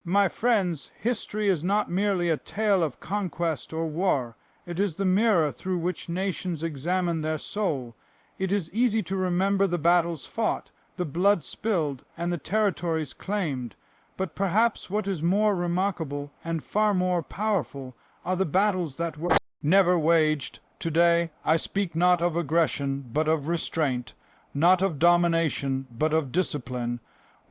My friends, history is not merely a tale of conquest or war. It is the mirror through which nations examine their soul. It is easy to remember the battles fought, the blood spilled, and the territories claimed. But perhaps what is more remarkable, and far more powerful, are the battles that were never waged. Today I speak not of aggression, but of restraint, not of domination, but of discipline.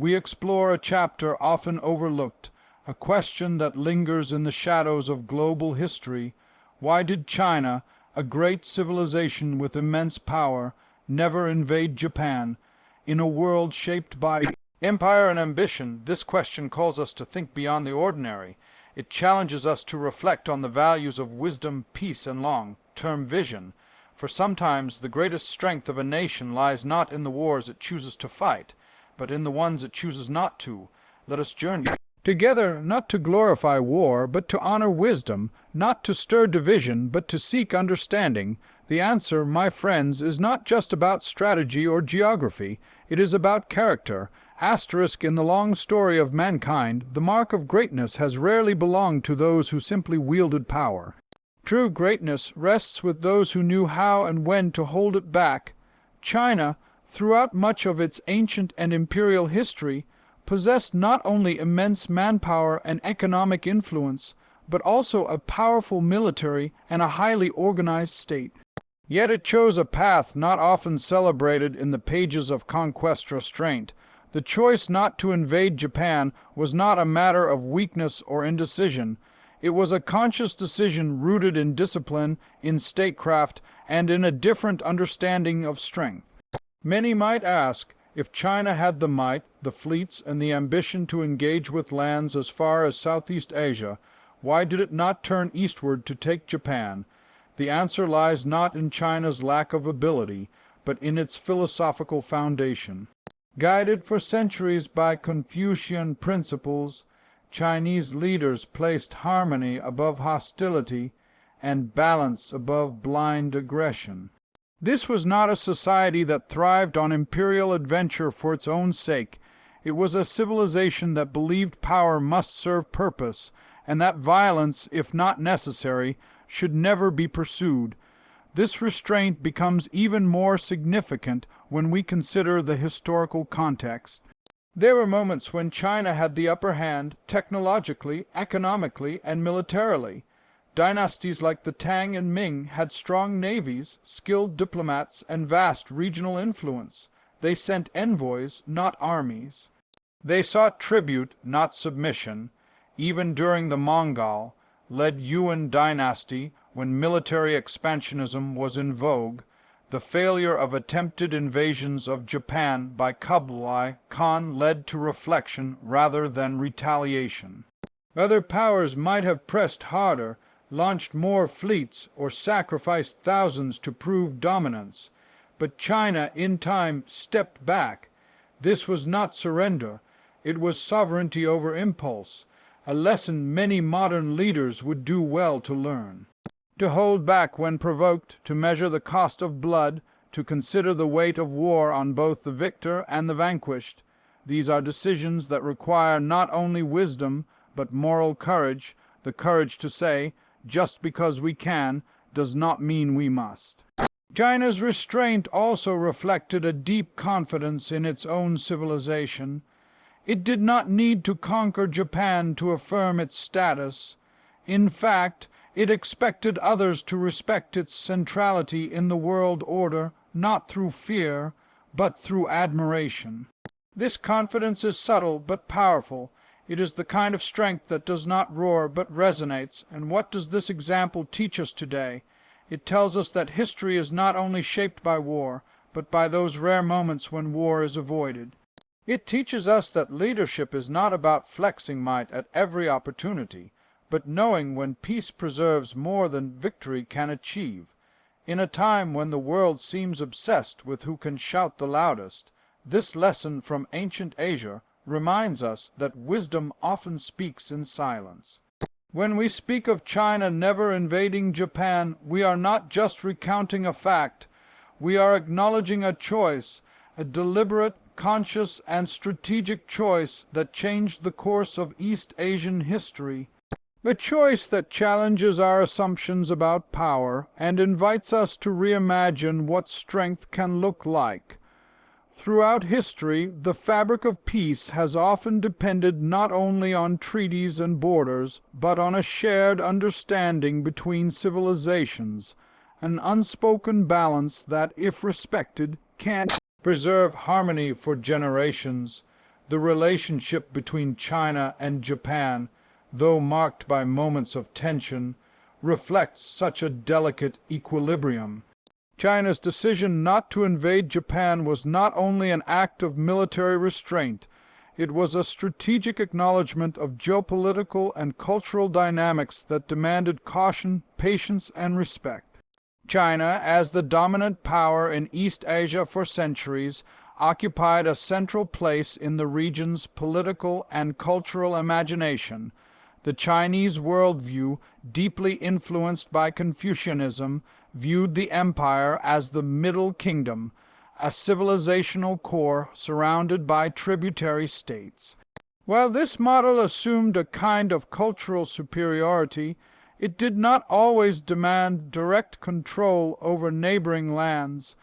We explore a chapter often overlooked, a question that lingers in the shadows of global history. Why did China, a great civilization with immense power, never invade Japan? In a world shaped by empire and ambition, this question calls us to think beyond the ordinary. It challenges us to reflect on the values of wisdom, peace, and long-term vision. For sometimes the greatest strength of a nation lies not in the wars it chooses to fight, but in the ones it chooses not to. Let us journey together, not to glorify war, but to honor wisdom, not to stir division, but to seek understanding. The answer, my friends, is not just about strategy or geography. It is about character. Asterisk in the long story of mankind, the mark of greatness has rarely belonged to those who simply wielded power. True greatness rests with those who knew how and when to hold it back. China, throughout much of its ancient and imperial history, possessed not only immense manpower and economic influence, but also a powerful military and a highly organized state. Yet it chose a path not often celebrated in the pages of Conquest. Restraint. The choice not to invade Japan was not a matter of weakness or indecision. It was a conscious decision rooted in discipline, in statecraft, and in a different understanding of strength. Many might ask, if China had the might, the fleets, and the ambition to engage with lands as far as Southeast Asia, why did it not turn eastward to take Japan? The answer lies not in China's lack of ability, but in its philosophical foundation. Guided for centuries by Confucian principles, Chinese leaders placed harmony above hostility and balance above blind aggression. This was not a society that thrived on imperial adventure for its own sake. It was a civilization that believed power must serve purpose, and that violence, if not necessary, should never be pursued. This restraint becomes even more significant when we consider the historical context. There were moments when China had the upper hand technologically, economically, and militarily. Dynasties like the Tang and Ming had strong navies, skilled diplomats, and vast regional influence. They sent envoys, not armies. They sought tribute, not submission. Even during the Mongol-led Yuan dynasty, when military expansionism was in vogue, the failure of attempted invasions of Japan by Kublai Khan led to reflection rather than retaliation. Other powers might have pressed harder, launched more fleets, or sacrificed thousands to prove dominance. But China, in time, stepped back. This was not surrender. It was sovereignty over impulse, a lesson many modern leaders would do well to learn. To hold back when provoked, to measure the cost of blood, to consider the weight of war on both the victor and the vanquished. These are decisions that require not only wisdom, but moral courage, the courage to say, just because we can, does not mean we must. China's restraint also reflected a deep confidence in its own civilization. It did not need to conquer Japan to affirm its status. In fact, it expected others to respect its centrality in the world order, not through fear, but through admiration. This confidence is subtle but powerful. It is the kind of strength that does not roar but resonates. And what does this example teach us today? It tells us that history is not only shaped by war, but by those rare moments when war is avoided. It teaches us that leadership is not about flexing might at every opportunity, but knowing when peace preserves more than victory can achieve. In a time when the world seems obsessed with who can shout the loudest, this lesson from ancient Asia reminds us that wisdom often speaks in silence. When we speak of China never invading Japan, we are not just recounting a fact. We are acknowledging a choice, a deliberate, conscious and strategic choice that changed the course of East Asian history. A choice that challenges our assumptions about power and invites us to reimagine what strength can look like. Throughout history, the fabric of peace has often depended not only on treaties and borders, but on a shared understanding between civilizations, an unspoken balance that, if respected, can preserve harmony for generations. The relationship between China and Japan, though marked by moments of tension, reflects such a delicate equilibrium. China's decision not to invade Japan was not only an act of military restraint, it was a strategic acknowledgement of geopolitical and cultural dynamics that demanded caution, patience, and respect. China, as the dominant power in East Asia for centuries, occupied a central place in the region's political and cultural imagination. The Chinese worldview, deeply influenced by Confucianism, viewed the empire as the Middle Kingdom, a civilizational core surrounded by tributary states. While this model assumed a kind of cultural superiority, it did not always demand direct control over neighboring lands.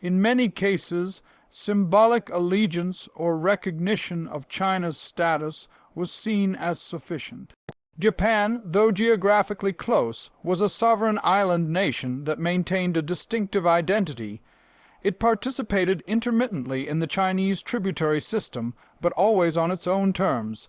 In many cases, symbolic allegiance or recognition of China's status was seen as sufficient. Japan, though geographically close, was a sovereign island nation that maintained a distinctive identity. It participated intermittently in the Chinese tributary system, but always on its own terms.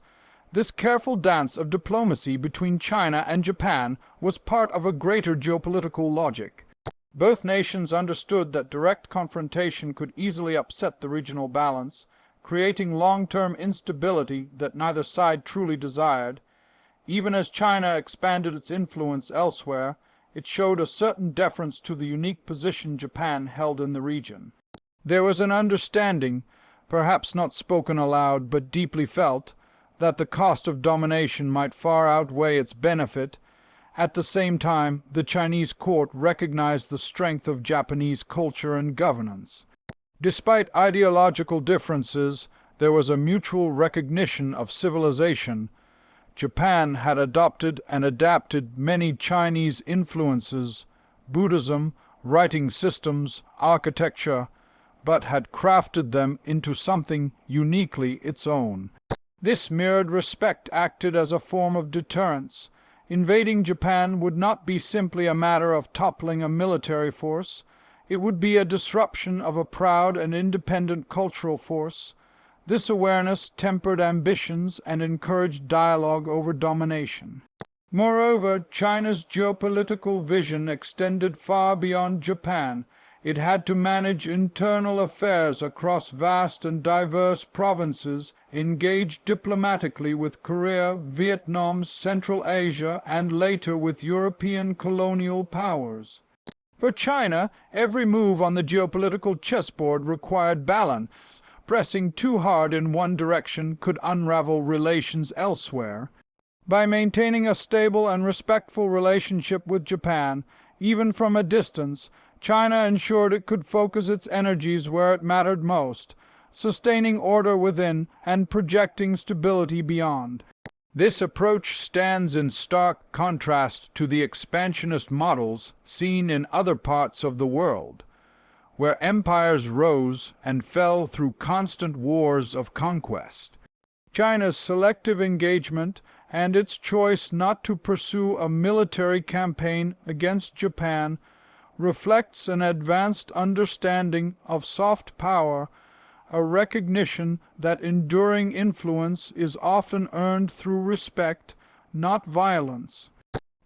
This careful dance of diplomacy between China and Japan was part of a greater geopolitical logic. Both nations understood that direct confrontation could easily upset the regional balance, creating long-term instability that neither side truly desired. Even as China expanded its influence elsewhere, it showed a certain deference to the unique position Japan held in the region. There was an understanding, perhaps not spoken aloud but deeply felt, that the cost of domination might far outweigh its benefit. At the same time, the Chinese court recognized the strength of Japanese culture and governance. Despite ideological differences, there was a mutual recognition of civilization. Japan had adopted and adapted many Chinese influences, Buddhism, writing systems, architecture, but had crafted them into something uniquely its own. This mirrored respect acted as a form of deterrence. Invading Japan would not be simply a matter of toppling a military force. It would be a disruption of a proud and independent cultural force. This awareness tempered ambitions and encouraged dialogue over domination. Moreover, China's geopolitical vision extended far beyond Japan. It had to manage internal affairs across vast and diverse provinces, engage diplomatically with Korea, Vietnam, Central Asia, and later with European colonial powers. For China, every move on the geopolitical chessboard required balance. Pressing too hard in one direction could unravel relations elsewhere. By maintaining a stable and respectful relationship with Japan, even from a distance, China ensured it could focus its energies where it mattered most, sustaining order within and projecting stability beyond. This approach stands in stark contrast to the expansionist models seen in other parts of the world, where empires rose and fell through constant wars of conquest. China's selective engagement and its choice not to pursue a military campaign against Japan reflects an advanced understanding of soft power, a recognition that enduring influence is often earned through respect, not violence.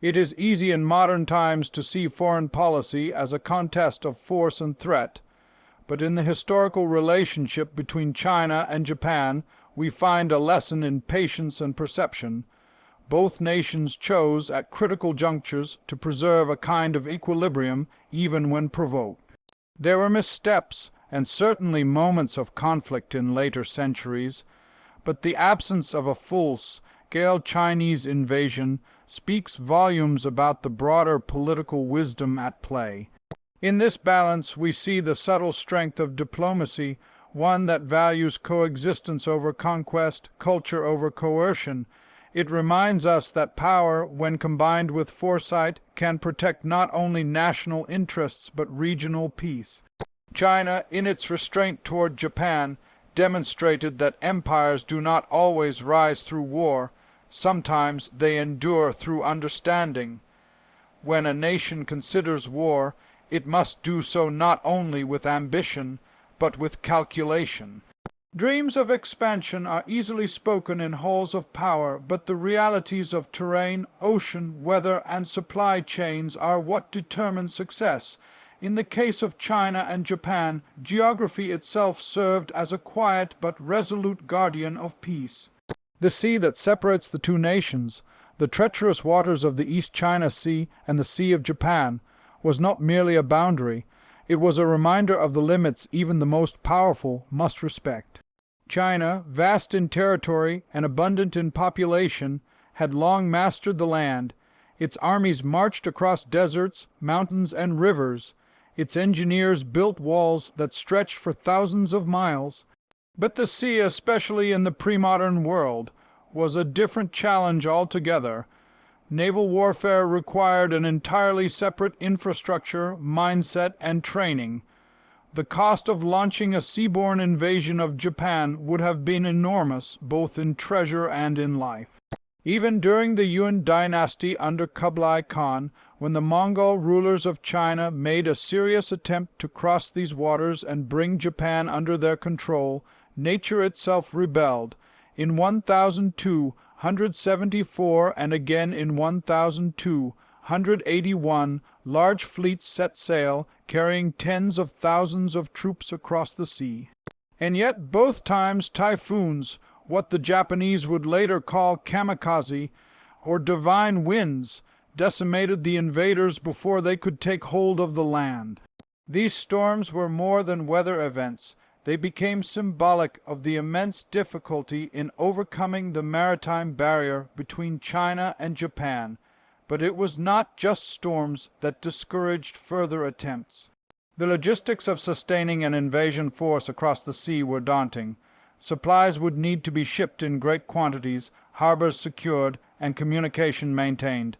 It is easy in modern times to see foreign policy as a contest of force and threat, but in the historical relationship between China and Japan we find a lesson in patience and perception. Both nations chose at critical junctures to preserve a kind of equilibrium even when provoked. There were missteps and certainly moments of conflict in later centuries, but the absence of a full-scale Chinese invasion speaks volumes about the broader political wisdom at play. In this balance we see the subtle strength of diplomacy, one that values coexistence over conquest, culture over coercion. It reminds us that power, when combined with foresight, can protect not only national interests but regional peace. China, in its restraint toward Japan, demonstrated that empires do not always rise through war. Sometimes they endure through understanding. When a nation considers war, it must do so not only with ambition, but with calculation. Dreams of expansion are easily spoken in halls of power, but the realities of terrain, ocean, weather, and supply chains are what determine success. In the case of China and Japan, geography itself served as a quiet but resolute guardian of peace. The sea that separates the two nations, the treacherous waters of the East China Sea and the Sea of Japan, was not merely a boundary. It was a reminder of the limits even the most powerful must respect. China, vast in territory and abundant in population, had long mastered the land. Its armies marched across deserts, mountains, and rivers. Its engineers built walls that stretched for thousands of miles. But the sea, especially in the pre-modern world, was a different challenge altogether. Naval warfare required an entirely separate infrastructure, mindset, and training. The cost of launching a seaborne invasion of Japan would have been enormous, both in treasure and in life. Even during the Yuan dynasty under Kublai Khan, when the Mongol rulers of China made a serious attempt to cross these waters and bring Japan under their control, nature itself rebelled. In 1002, 174, and again in 1002, 181, large fleets set sail, carrying tens of thousands of troops across the sea. And yet both times typhoons, what the Japanese would later call kamikaze, or divine winds, decimated the invaders before they could take hold of the land. These storms were more than weather events. They became symbolic of the immense difficulty in overcoming the maritime barrier between China and Japan. But it was not just storms that discouraged further attempts. The logistics of sustaining an invasion force across the sea were daunting. Supplies would need to be shipped in great quantities, harbors secured, and communication maintained.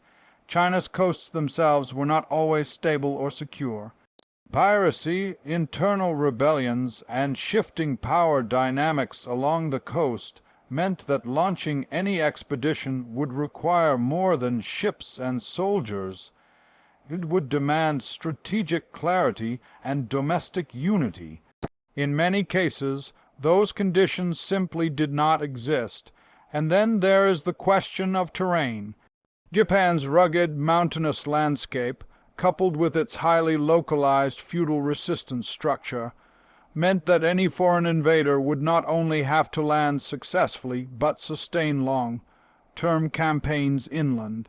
China's coasts themselves were not always stable or secure. Piracy, internal rebellions, and shifting power dynamics along the coast meant that launching any expedition would require more than ships and soldiers. It would demand strategic clarity and domestic unity. In many cases, those conditions simply did not exist. And then there is the question of terrain. Japan's rugged, mountainous landscape, coupled with its highly localized feudal resistance structure, meant that any foreign invader would not only have to land successfully but sustain long-term campaigns inland.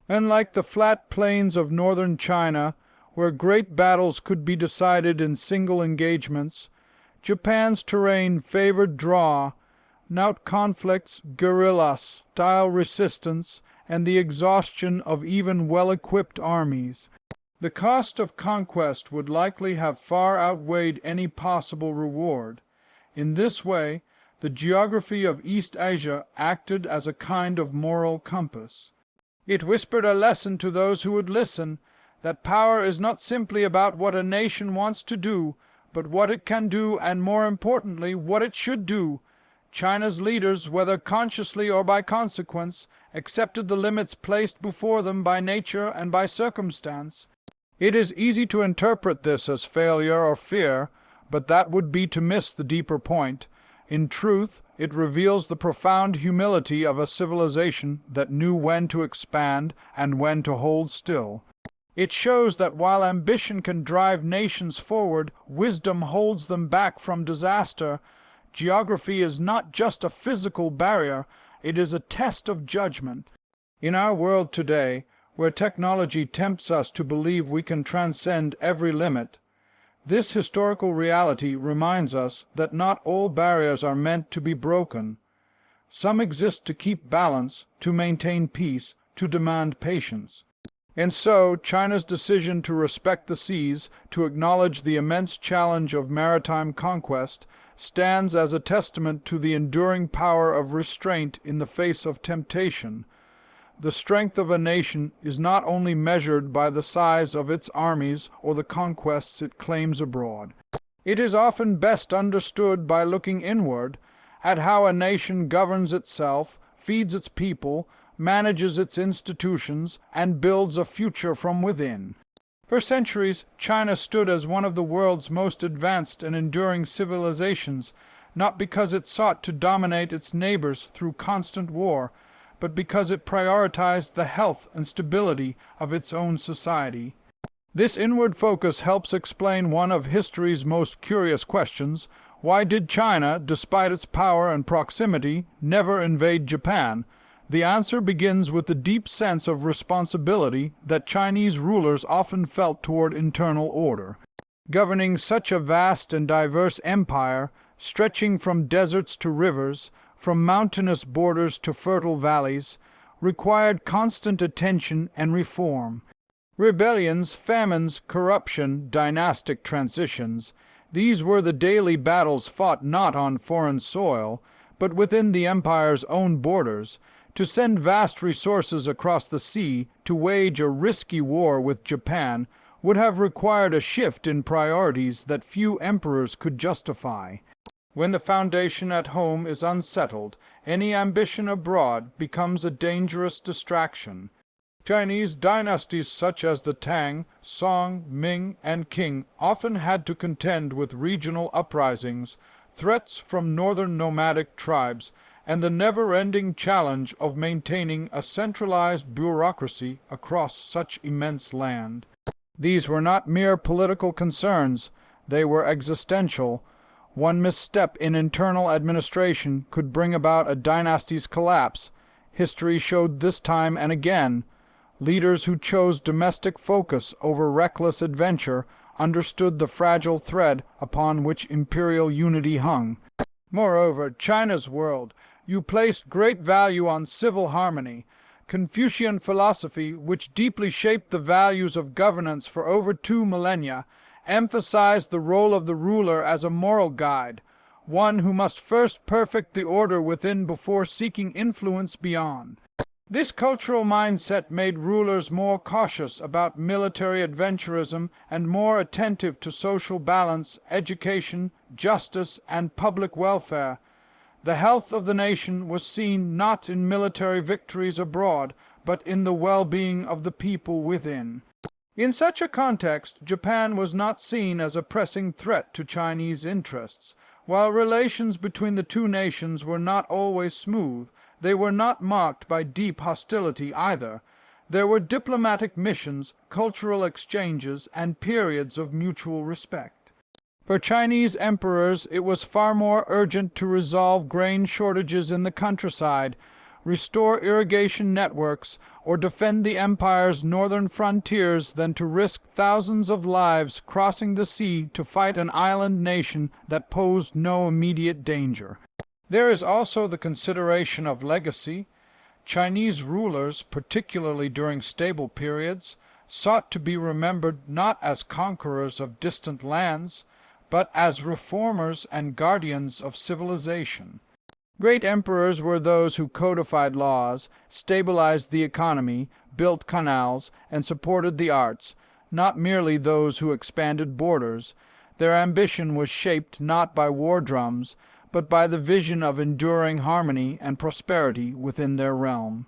Unlike the flat plains of northern China, where great battles could be decided in single engagements, Japan's terrain favored draw-out conflicts, guerrilla-style resistance, and the exhaustion of even well-equipped armies. The cost of conquest would likely have far outweighed any possible reward. In this way, the geography of East Asia acted as a kind of moral compass. It whispered a lesson to those who would listen, that power is not simply about what a nation wants to do, but what it can do, and more importantly, what it should do. China's leaders, whether consciously or by consequence, accepted the limits placed before them by nature and by circumstance. It is easy to interpret this as failure or fear, but that would be to miss the deeper point. In truth, it reveals the profound humility of a civilization that knew when to expand and when to hold still. It shows that while ambition can drive nations forward, wisdom holds them back from disaster. Geography is not just a physical barrier, it is a test of judgment. In our world today, where technology tempts us to believe we can transcend every limit, this historical reality reminds us that not all barriers are meant to be broken. Some exist to keep balance, to maintain peace, to demand patience. And so, China's decision to respect the seas, to acknowledge the immense challenge of maritime conquest, stands as a testament to the enduring power of restraint in the face of temptation. The strength of a nation is not only measured by the size of its armies or the conquests it claims abroad. It is often best understood by looking inward at how a nation governs itself, feeds its people, manages its institutions, and builds a future from within. For centuries, China stood as one of the world's most advanced and enduring civilizations, not because it sought to dominate its neighbors through constant war, but because it prioritized the health and stability of its own society. This inward focus helps explain one of history's most curious questions: why did China, despite its power and proximity, never invade Japan? The answer begins with the deep sense of responsibility that Chinese rulers often felt toward internal order. Governing such a vast and diverse empire, stretching from deserts to rivers, from mountainous borders to fertile valleys, required constant attention and reform. Rebellions, famines, corruption, dynastic transitions, these were the daily battles fought not on foreign soil, but within the empire's own borders. To send vast resources across the sea to wage a risky war with Japan would have required a shift in priorities that few emperors could justify. When the foundation at home is unsettled, any ambition abroad becomes a dangerous distraction. Chinese dynasties such as the Tang, Song, Ming, and Qing often had to contend with regional uprisings, threats from northern nomadic tribes, and the never-ending challenge of maintaining a centralized bureaucracy across such immense land. These were not mere political concerns, they were existential. One misstep in internal administration could bring about a dynasty's collapse. History showed this time and again. Leaders who chose domestic focus over reckless adventure understood the fragile thread upon which imperial unity hung. Moreover, China's world, you placed great value on civil harmony. Confucian philosophy, which deeply shaped the values of governance for over 2 millennia, emphasized the role of the ruler as a moral guide, one who must first perfect the order within before seeking influence beyond. This cultural mindset made rulers more cautious about military adventurism and more attentive to social balance, education, justice, and public welfare. The health of the nation was seen not in military victories abroad, but in the well-being of the people within. In such a context, Japan was not seen as a pressing threat to Chinese interests. While relations between the two nations were not always smooth, they were not marked by deep hostility either. There were diplomatic missions, cultural exchanges, and periods of mutual respect. For Chinese emperors, it was far more urgent to resolve grain shortages in the countryside, restore irrigation networks, or defend the empire's northern frontiers than to risk thousands of lives crossing the sea to fight an island nation that posed no immediate danger. There is also the consideration of legacy. Chinese rulers, particularly during stable periods, sought to be remembered not as conquerors of distant lands, but as reformers and guardians of civilization. Great emperors were those who codified laws, stabilized the economy, built canals, and supported the arts, not merely those who expanded borders. Their ambition was shaped not by war drums, but by the vision of enduring harmony and prosperity within their realm.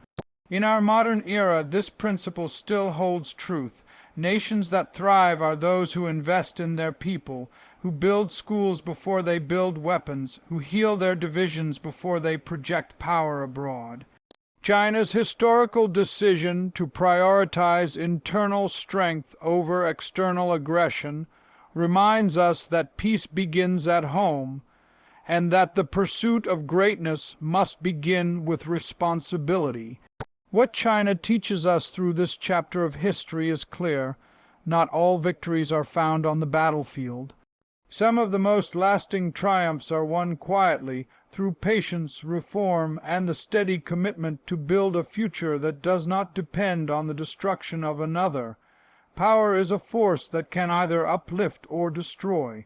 In our modern era, this principle still holds truth. Nations that thrive are those who invest in their people, who build schools before they build weapons, who heal their divisions before they project power abroad. China's historical decision to prioritize internal strength over external aggression reminds us that peace begins at home, and that the pursuit of greatness must begin with responsibility. What China teaches us through this chapter of history is clear. Not all victories are found on the battlefield. Some of the most lasting triumphs are won quietly, through patience, reform, and the steady commitment to build a future that does not depend on the destruction of another. Power is a force that can either uplift or destroy.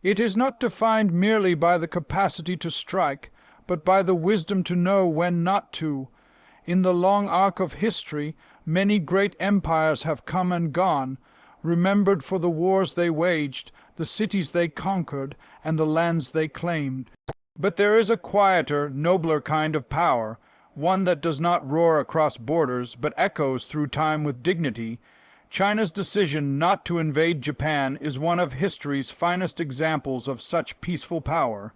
It is not defined merely by the capacity to strike, but by the wisdom to know when not to. In the long arc of history, many great empires have come and gone, remembered for the wars they waged, the cities they conquered, and the lands they claimed. But there is a quieter, nobler kind of power, one that does not roar across borders, but echoes through time with dignity. China's decision not to invade Japan is one of history's finest examples of such peaceful power.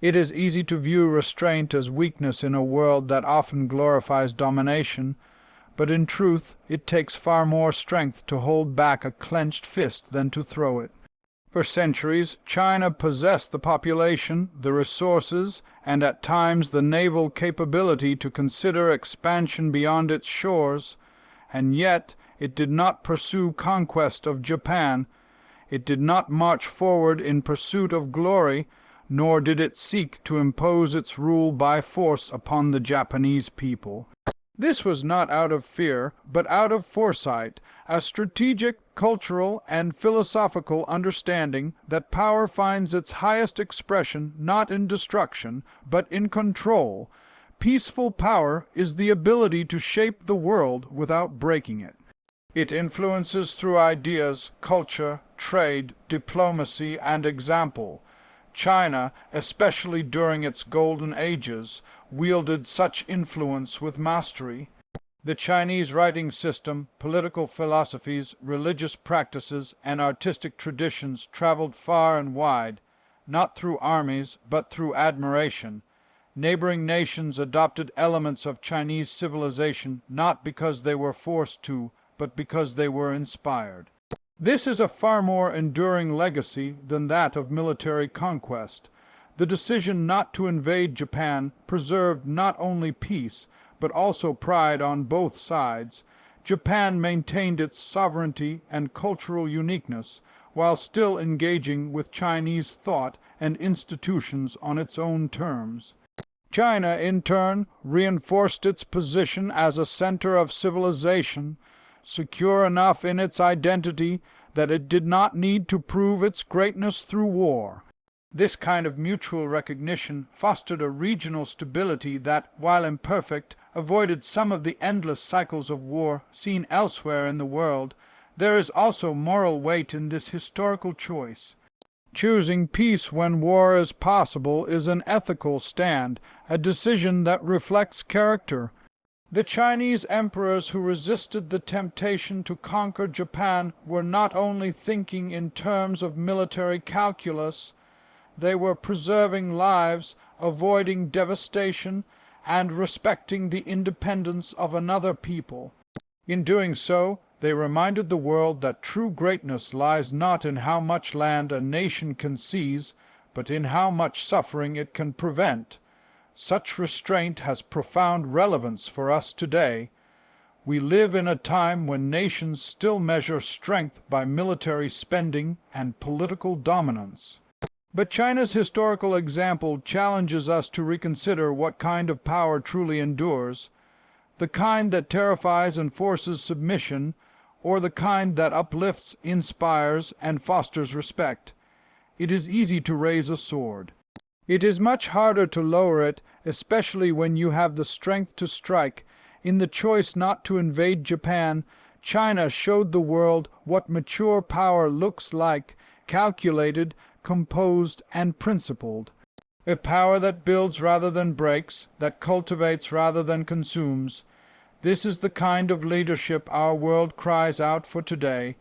It is easy to view restraint as weakness in a world that often glorifies domination, but in truth it takes far more strength to hold back a clenched fist than to throw it. For centuries, China possessed the population, the resources, and at times the naval capability to consider expansion beyond its shores, and yet it did not pursue conquest of Japan. It did not march forward in pursuit of glory, nor did it seek to impose its rule by force upon the Japanese people. This was not out of fear, but out of foresight, a strategic, cultural, and philosophical understanding that power finds its highest expression not in destruction, but in control. Peaceful power is the ability to shape the world without breaking it. It influences through ideas, culture, trade, diplomacy, and example. China, especially during its golden ages, wielded such influence with mastery. The Chinese writing system, political philosophies, religious practices, and artistic traditions traveled far and wide, not through armies, but through admiration. Neighboring nations adopted elements of Chinese civilization not because they were forced to, but because they were inspired. This is a far more enduring legacy than that of military conquest. The decision not to invade Japan preserved not only peace, but also pride on both sides. Japan maintained its sovereignty and cultural uniqueness, while still engaging with Chinese thought and institutions on its own terms. China, in turn, reinforced its position as a center of civilization, secure enough in its identity that it did not need to prove its greatness through war. This kind of mutual recognition fostered a regional stability that, while imperfect, avoided some of the endless cycles of war seen elsewhere in the world. There is also moral weight in this historical choice. Choosing peace when war is possible is an ethical stand, a decision that reflects character. The Chinese emperors who resisted the temptation to conquer Japan were not only thinking in terms of military calculus, they were preserving lives, avoiding devastation, and respecting the independence of another people. In doing so, they reminded the world that true greatness lies not in how much land a nation can seize, but in how much suffering it can prevent. Such restraint has profound relevance for us today. We live in a time when nations still measure strength by military spending and political dominance. But China's historical example challenges us to reconsider what kind of power truly endures, the kind that terrifies and forces submission, or the kind that uplifts, inspires, and fosters respect. It is easy to raise a sword. It is much harder to lower it, especially when you have the strength to strike. In the choice not to invade Japan, China showed the world what mature power looks like, calculated, composed, and principled. A power that builds rather than breaks, that cultivates rather than consumes. This is the kind of leadership our world cries out for today.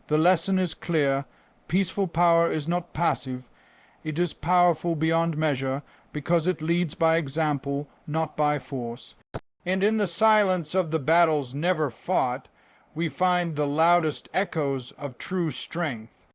The lesson is clear. Peaceful power is not passive. It is powerful beyond measure, because it leads by example, not by force. And in the silence of the battles never fought, we find the loudest echoes of true strength.